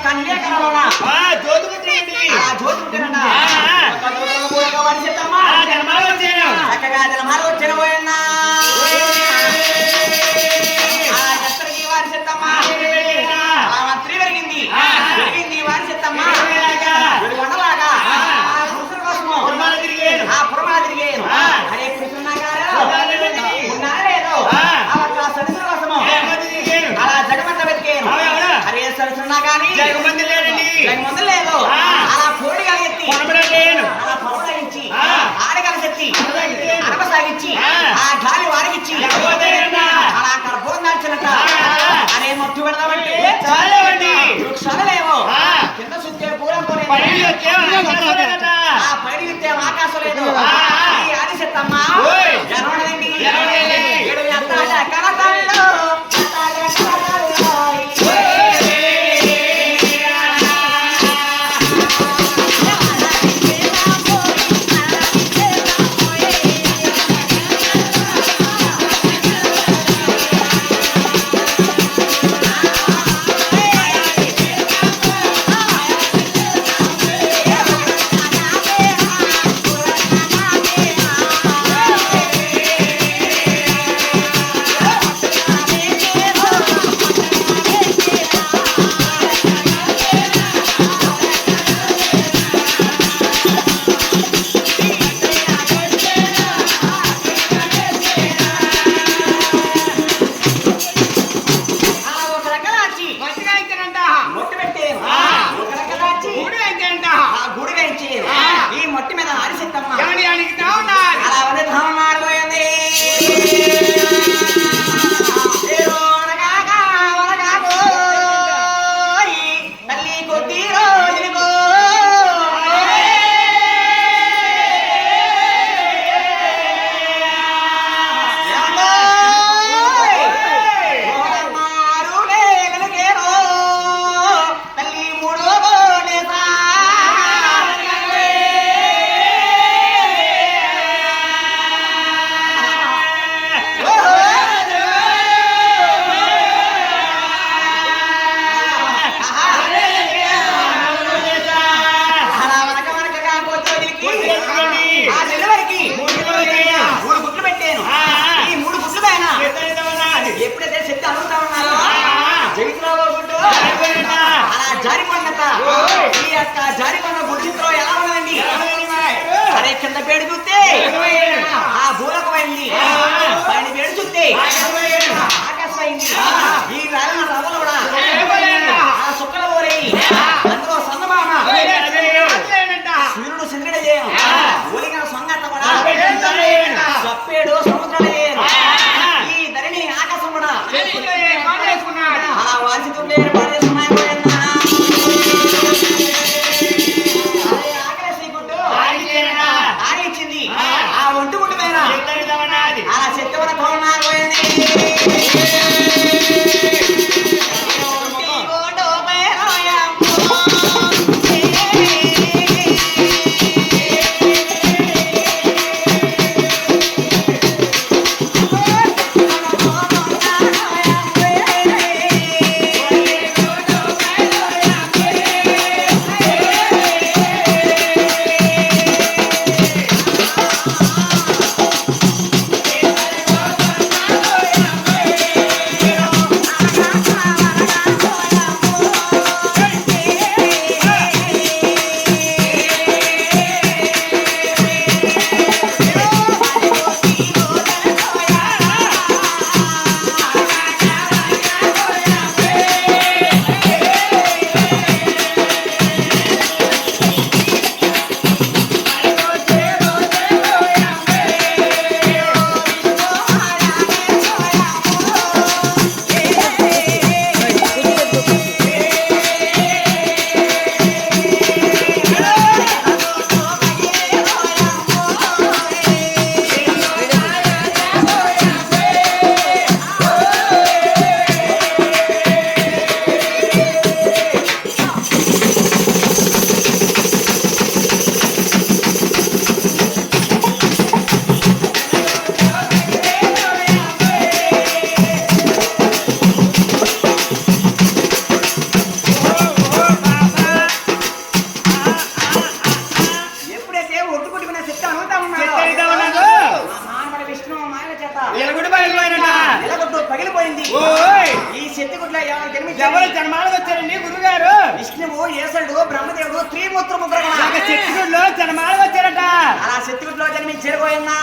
కన్నే కనలోనా జ్యోతి పుట్టినండి జ్యోతి పుట్టినండా చక్కగా జనమాలు వచ్చిన పోయన్నా ఎత్తడికి వారి చెత్తమ్మా త్రి పెరిగింది పెరిగింది వారి చెత్తమ్మా వండలాగా పురుషుల కోసము పురమాల తిరిగేను అరే పురుషున్నా గారు ఉన్నారా లేదో సరస్సుల కోసము అలా జగమంత వెతికేను అరే సరస్సున్నా కానీ జగమంది లేదు అలా పోటీగా ఎత్తి అలా పౌడగించి ఆడగలసెత్తి అరవ సాగించి ఆ గాలి వారికిచ్చి అలా అక్కడ బోధం దాల్చినట్ట అరే మొట్టు పెడదామంటే వృక్షాలు లేవు కింద సుత్తే పూలం ఆ పైడి విత్తే ఆకాశం లేదు ఈ ఆది చెత్తమ్మా జనవడండి ఏడు ఎత్తాడ కనతాళ్ళు జారిపడిన గుడిలో ఎలా ఉన్నదండి అరే కింద పేడు చూస్తే ఆ భూలకు అయింది పైన పేడు చూస్తే ఆకాశం అయింది ఈ రాలిన రవ్వలు కూడా ఆ సుక్కల పోరేయి అందులో సన్నమామ సూర్యుడు సింగడ చేయను ఊలిగిన సొంగత్త కూడా సప్పేడు సముద్రం ఈ ధరిని ఆకాశం కూడా అలా వాంఛితుండే అలా చెత్త కూడా ఏమైంది ఈ శక్తిగుట్లో ఎవరు జన్మాలు వచ్చారండి గురుగారు? విష్ణువు, ఈశ్వరుడు, బ్రహ్మదేవుడు, త్రిమూర్తులు ముగ్గురు శక్తిగుట్లో జన్మాలు వచ్చారట. అలా శక్తిగుట్లో జన్మించారు పోయినా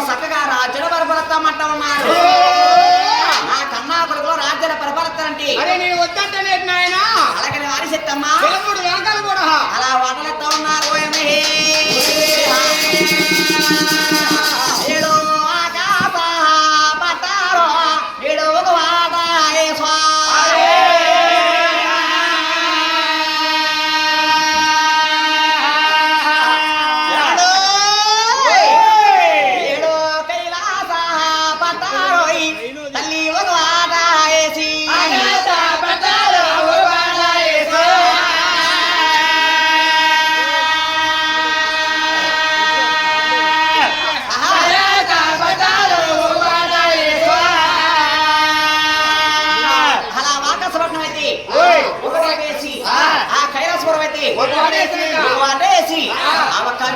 చక్కగా రాజ్యాల పరిపాలిస్తామంటా ఉన్నారు. నా కన్నా కొడుకులో రాజ్యాల పరిపాలిస్తానంటే నేను వద్దంటే నాయన అలాగే వారి చెత్తమ్మా కూడా అలా వడలెత్తా ఉన్నారు.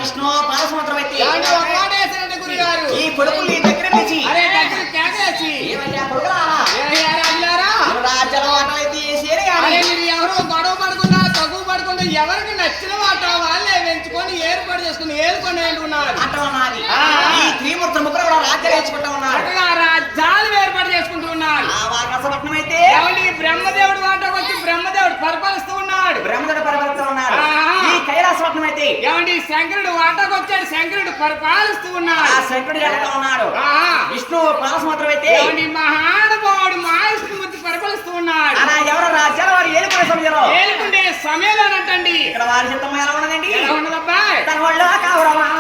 విష్ణు పాలసముద్రం అయితే ఈ కొడుకులు నీ దగ్గర నుంచి రాజ్యాల వాటలైతే ఎవరు గొడవ పడకుండా తగ్గు పడకుండా ఎవరికి నచ్చిన వాట వాళ్ళే పెంచుకొని ఏర్పాటు చేసుకుని ఏర్పడి అంటున్నారు అంటున్నది. ఈ త్రిమూర్తుల ముగ్గురు కూడా రాజ్యాలు వేసుకుంటూ ఉన్నారు. రాజ్యాలు ఏర్పాటు చేసుకుంటూ ఉన్నారు. వాకసపట్నం అయితే బ్రహ్మదేవుడు వాటకు వచ్చి బ్రహ్మదేవుడు పరిపాలిస్తూ ఉన్నాడు. బ్రహ్మదేవుడు పరిపాలిస్తూ ఉన్నాడు. ఈ కైలాసపట్నం అయితే శంకరుడు వాటకు వచ్చాడు. శంకరుడు పరిపాలిస్తూ ఉన్నాడు. ఆ శంకరుడు జరుగుతూ ఉన్నాడు. విష్ణు పాలసముద్రం అయితే మహానుభావుడు మహావిష్ణుమూర్తి పరిపాలిస్తూ ఉన్నాడు. అలా ఎవరు రాజ్యాల వారు ఏలుకునే సమయంలో ఏలుకుంటే సమయంలోనంటండి ఇక్కడ వారి చిత్తమ్మ ఎలా ఉన్నదండి? ఎలా ఉన్నదబ్బాయి? తన వాళ్ళు కావరమా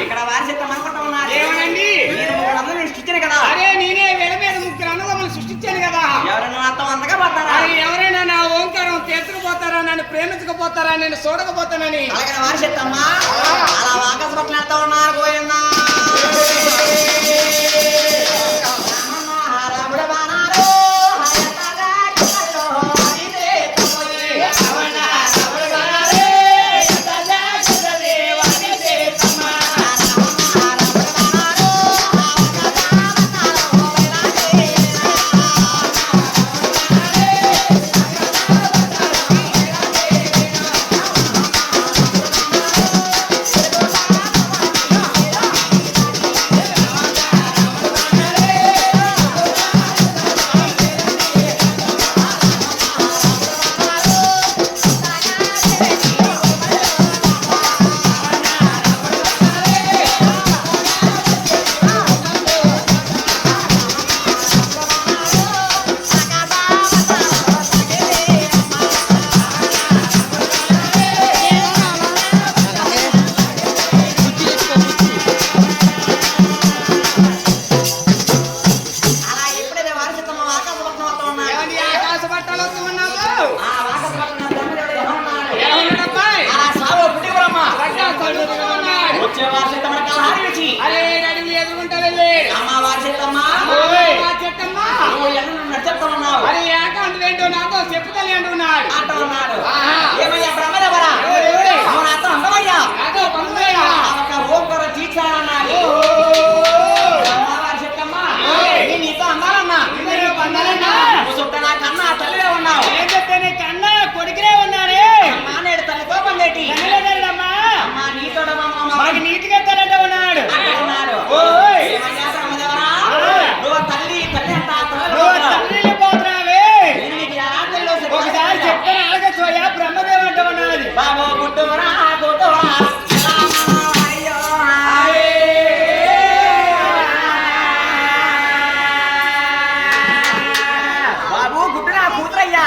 ఇక్కడ వారి చిత్తం అనుకుంటా ఉన్నారు. ఏమనండి? నేను ముగ్గురు సృష్టించాను కదా. అరే నేనే వేల ముగ్గురు అన్నదమ్ములు సృష్టించాను కదా. ఎవరైనా నాతో అంతగా పడతారా? ఎవరైనా నా ఓంకారం తీర్చకపోతారా, నన్ను ప్రేమించకపోతారా, నేను చూడకపోతానని అలాగే వారి చిత్తమ్మా అలా ఆకాశపట్ల ఉన్నారు. పోయిందా చెప్పుతలే అంటున్నాడు. అంటూ ఉన్నాడు. ఏమయ్యా బ్రహ్మదేవరా, అవును నాతో అందమయ్యా, ఒక ఓంకార తీర్చానన్నాడు. చెక్కమ్మా నీతో అన్నానన్నా, నా కన్నా తల్లివే ఉన్నావు. ఏం చెప్తానే కన్నా కొడుకునే ఉన్నారే. నానేడు తల్లితో పందేటి అమ్మా నీతో మాకు నీతిగా ఎత్తానంటే ఉన్నాడు. నువ్వు తల్లి తల్లి అంట తల్లి పోతున్నావే. ఒకసారి చెప్తాను ఆగచ్చోయా, బ్రహ్మదేవ్ అంటే ఉన్నది. బాబు గుట్టురా గుట్టురా బాబు గుట్టురా కూతురయ్యా,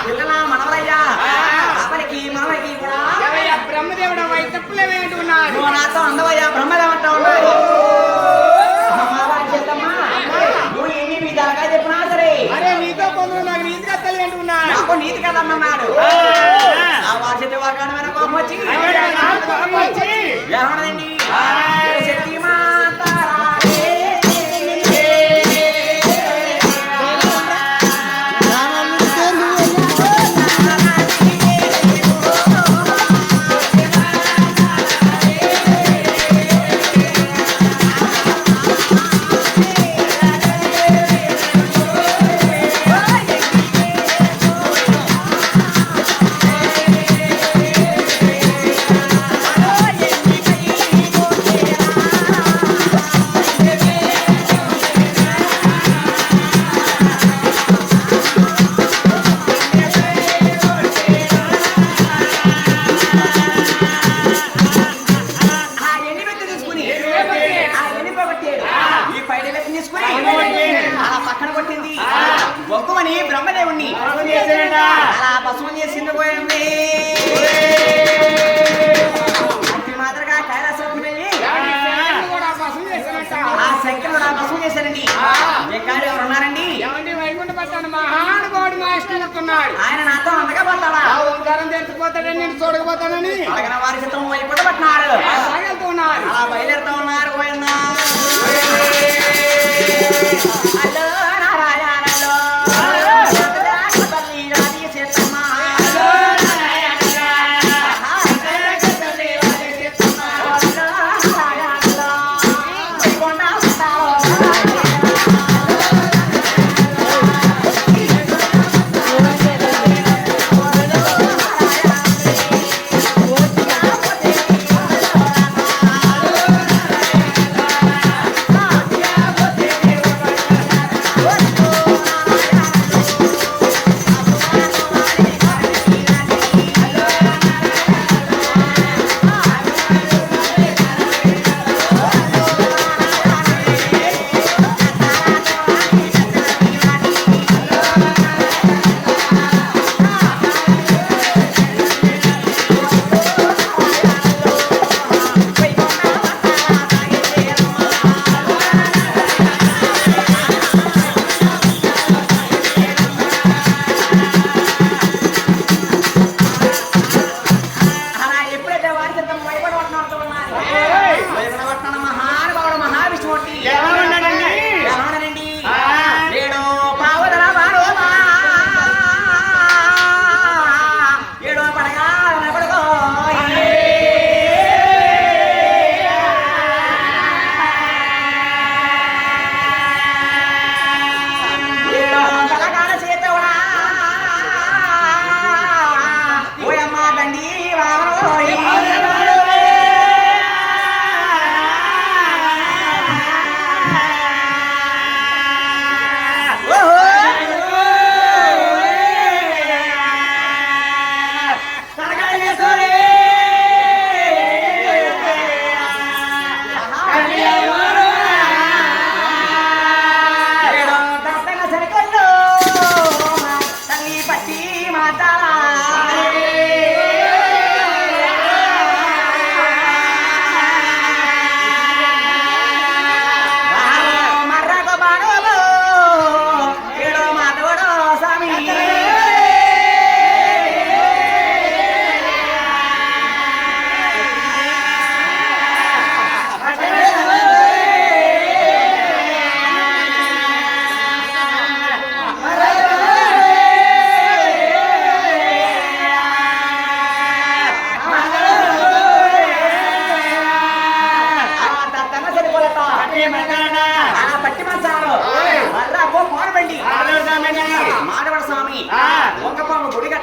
పిల్లల మనవరయ్యా, అప్పటికి మనవరికి కూడా బ్రహ్మదేవుడు అవి తప్పులేమే అంటున్నాడు. నువ్వు నాతో అందవయ్యా బ్రహ్మదేవ్ అంటా ఉన్నాడు. నువ్వు ఎన్ని విధాలుగా చెప్పినా సరే అరే నీతో పొందు నాకు నీతిగా తల్లి అంటున్నాడు. నాకు నీతి కదన్నాడు. ఆ వారి వాకాడమైన కోపం వచ్చి ఏమన్నదండి, శక్తి బొక్కుమని బ్రహ్మదేవుణ్ణి అలా పశువుని చేసింది పోయింది. మాత్రగా కైలాసం వెళ్ళి ఆ శంకరుడు ఆ పశువు చేశారండి. ఎక్కడ ఎవరు ఉన్నారండి? వైకుంఠ పట్టాను మహానుభావుడు మా ఇష్టమవుతున్నాడు. ఆయన నాతో అందగా పడతాడా, ఓంకారం తెచ్చిపోతాడని నేను చూడకపోతానని అడగన వారి చిత్రం వైకుంఠ పట్టినాడు. సాగలుతూ ఉన్నారు, అలా బయలుదేరుతూ ఉన్నారు. పోయిందా హలో నారాయణలో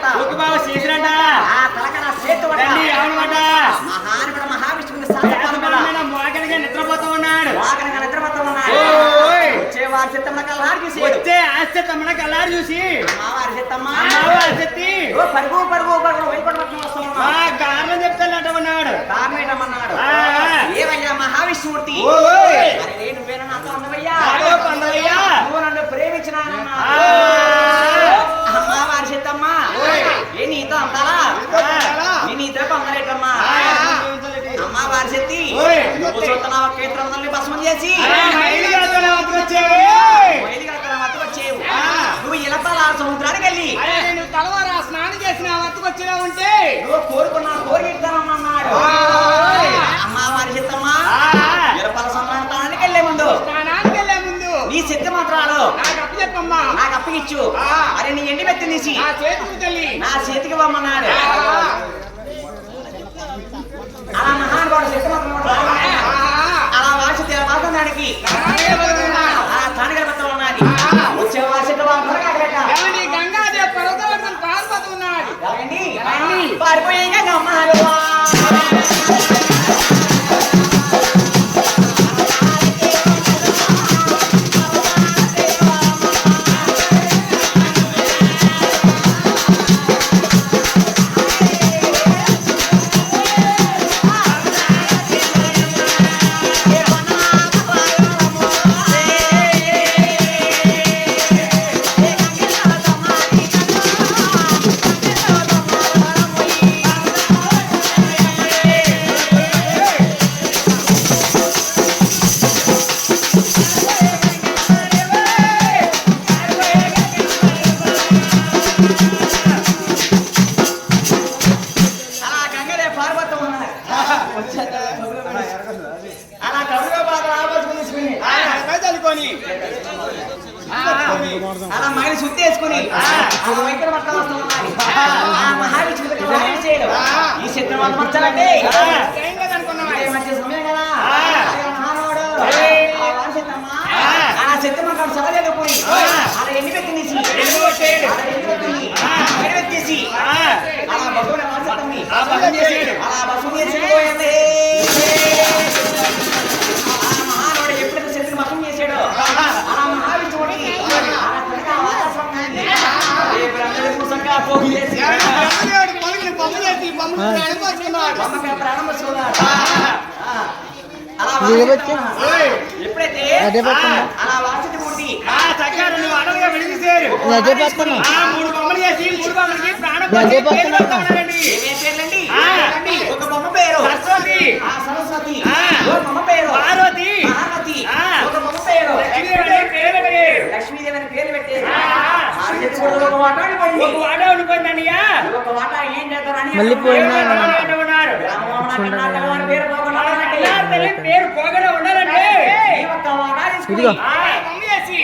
చేసిరట ఓకే బాబా చేసిరట ఆ తలకన చేతు అవునమాట మహానుభుడు మహావిష్ణువుని సాధన మోగనగా నిద్రపోతూ ఉన్నాడు వాగనగా నిద్రపోతూ ఉన్నాడు వచ్చేవారి చిత్తమ్మ కల్లారు చూసి వచ్చే ఆస్తి తమ్మన కల్లారు చూసి అమ్మవారి చిత్తమ్మ పరుగు పరుగు పరుగు వైపడమని వస్తున్నాడు కారణం చెప్తానంటున్నాడు కారణం ఏంటమన్నాడు ఏవయ్యా మహావిష్ణుమూర్తి అరే నువ్వేనా నాతో ఉన్నవయ్యా నువ్వు నన్ను ప్రేమించిన అమ్మవారి చిత్తమ్మ ఏ నీతో అందాలా నీతో అందరేటమ్మా అమ్మవారి శక్తి నువ్వు చూస్తున్నావు కేంద్రం భస్మం చేసి వచ్చేవు నువ్వు ఇలపల సముద్రానికి వెళ్ళి నేను తలవారా స్నానం చేసిన వత్తుకొచ్చినా ఉంటే నువ్వు కోరుకున్నా కోరిస్తానన్నాడు అమ్మవారి చిత్తమ్మా ఇలపల సముద్రానికి వెళ్ళే ముందు నీ శక్తి మాత్రాలు నాకు అప్పగిచ్చు అరే నీ ఎండి మెత్తి తీసి నా చేతికి ఇవ్వమన్నాడు అలా మహానుభావుడు శక్తి మాత్రం అలా వాసదానికి ఆ తానిగల పత్రం ఉన్నది వచ్చే వాసతో గంగాదేవి పర్వతం పాల్పడుతూ ఉన్నాడు పారిపోయే గంగమ్మ అలా మైలు శుద్ధి వేసుకుని ఈ చిత్రం వాళ్ళు మార్చాలంటే మంచి సమయం కదా అలా చిత్రం మాకు చదవలేకపోయి అలా ఎన్ని పెట్టినేసి పెట్టేసి అలా బస్సు అలా బస్సు చేసి మహానుడు ఎప్పుడైతే శక్తిని భస్మం చేశాడో అలా మహావిష్ణువుడికి ఎప్పుడైతే అలా వాసతి మూర్తి అడవిగా విడిగిసేరు 3 బొమ్మలు చేసి 3 బొమ్మలకి ప్రాణం పేర్లండి ఒక బొమ్మ పేరు సరస్వతి ఒక బొమ్మ పేరు పార్వతి ఒక బొమ్మ పేరు లక్ష్మీదేవి అని పేరు పెట్టేది ఒక వాటా ఉండిపోయిందయ్యా ఒక వాటా ఏం చేస్తారని పేరు పోగడ ఉండాలంటే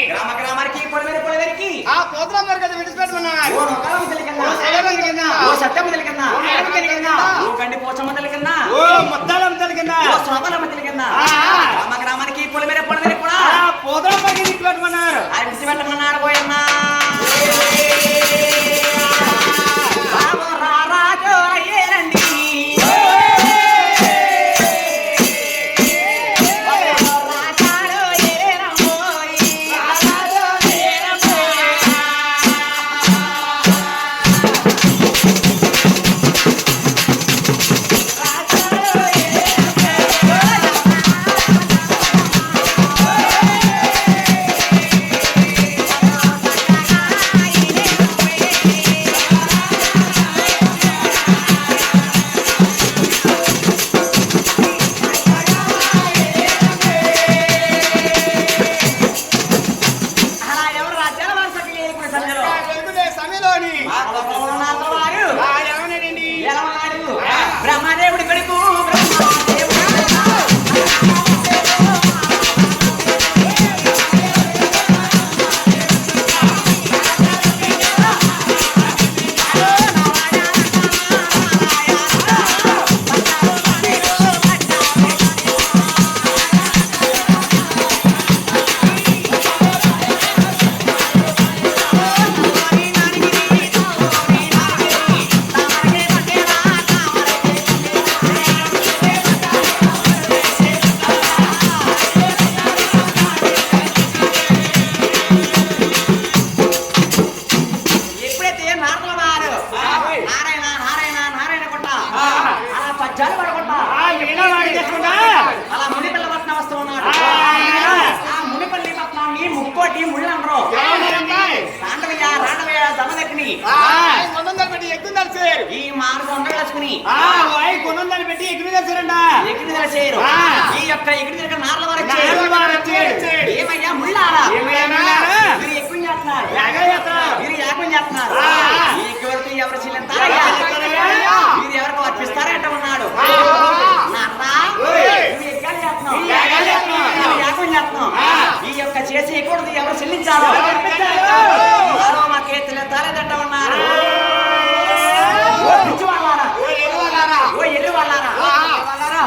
గ్రామ గ్రామానికి పొడవెరికి ఆ పోతుల మార్గం విడిచిపెట్టుకున్నాడు ఓ సత్యమ్మ తెలికన్నా ఓ గండి పోచమ్మ తెలికన్నా ఓ ముత్తాలమ్మ తెలికన్నా ఓ శోభలమ్మ తెలికన్నా గ్రామ గ్రామానికి పొడవెరికి కూడా పోతుల మార్గం విడిచిపెట్టుకున్నారు ఆయన విడిచిపెట్టమన్నాడు పోయన్నా జాలి పడకుండా అలా మునిపల్లి పట్నం వస్తూ ఉన్నాడు. ఆ మునిపల్లి పట్నాన్ని ముక్కోటి ముళ్ళు అంటారు. రాండవయ్య దమదక్ని ఈ మార్గం ఉండగలుచుకుని ఎగిరి చేరు. ఈ యొక్క ఎగిరి తిరగ నార్ల వరకు ఏమయ్యా ముళ్ళారా మీరు ఎక్కువ చేస్తున్నారు, మీరు యాగం చేస్తున్నారు. ఎక్కువడితే ఎవరు చెల్లింతారు, మీరు ఎవరికి వర్పిస్తారంట ఉన్నాడు. యాగం చేస్తున్నాం. ఈ యొక్క చేసి ఎక్కువది ఎవరు చెల్లించాలో మా కేతులు తాలేదంట ఉన్నారు.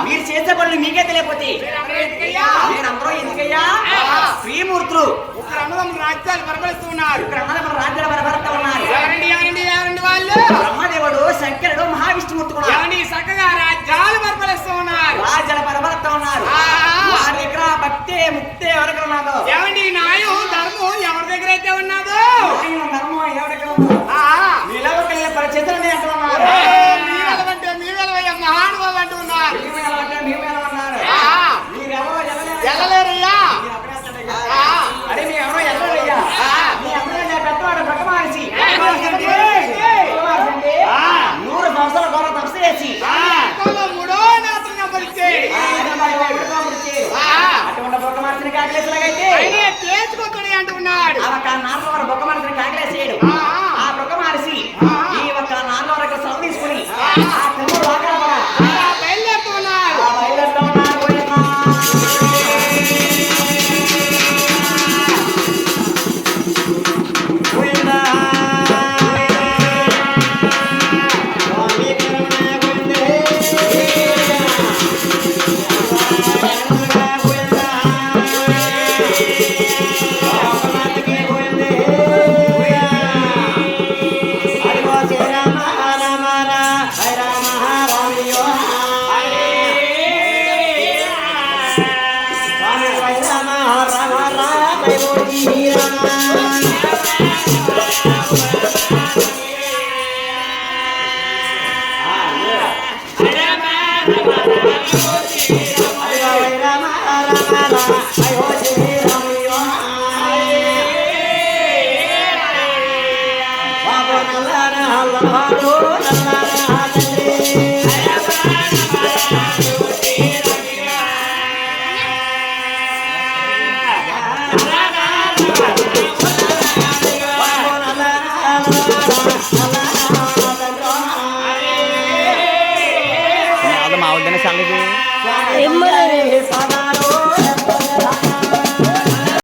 మీరు చేసే పనులు మీకే తెలియపోతే మీరందరూ ఎందుకయ్యా శ్రీమూర్తులు రాజ్యాలు పరిపాలిస్తున్నారు. రాజ్యాలు పరిపాలిస్తూ ఉన్నారు. వాళ్ళు బ్రహ్మదేవుడు, శంకరుడు, మహావిష్ణుమూర్తి కూడా చక్కగా రాజ్యాలు పరిపాలిస్తూ ఉన్నారు. రాజ్యాలు పరిపాలిస్తూ ఉన్నారు. వారి దగ్గర భక్తి ముక్తి ఎవరి దగ్గర ఉన్నదో, ఏమండి న్యాయం ధర్మం ఎవరి దగ్గర అయితే ఉన్నదో, ధర్మం ఎవరి దగ్గర ఉన్నదో నిలవకెళ్ళిన పరిచేతులు అంటున్నారు. మహానుభావులు అంటూ ఉన్నారు. వెళ్ళలేరయ్యా. అరే మీ ఎవరో వెళ్ళలేరయ్యా. మీ అందరూ పెద్దవాడు బ్రహ్మమహర్షి 100 సంవత్సరాల గౌరవ తపస్సు చేసి అటువంటి బ్రహ్మమహర్షిని కాకలేసలాగైతే అంటున్నాడు. ఆ ఒక్క నాన్నవారు బ్రహ్మమహర్షిని కాకలేసేయడు. ఆ బ్రహ్మమహర్షి ఈ ఒక్క నాన్నవారి దగ్గర సెలవు తీసుకుని ఆ తిరుమల బయలుదేరుతున్నారు. బయలుదేరుతూ ఉన్నారు. Allah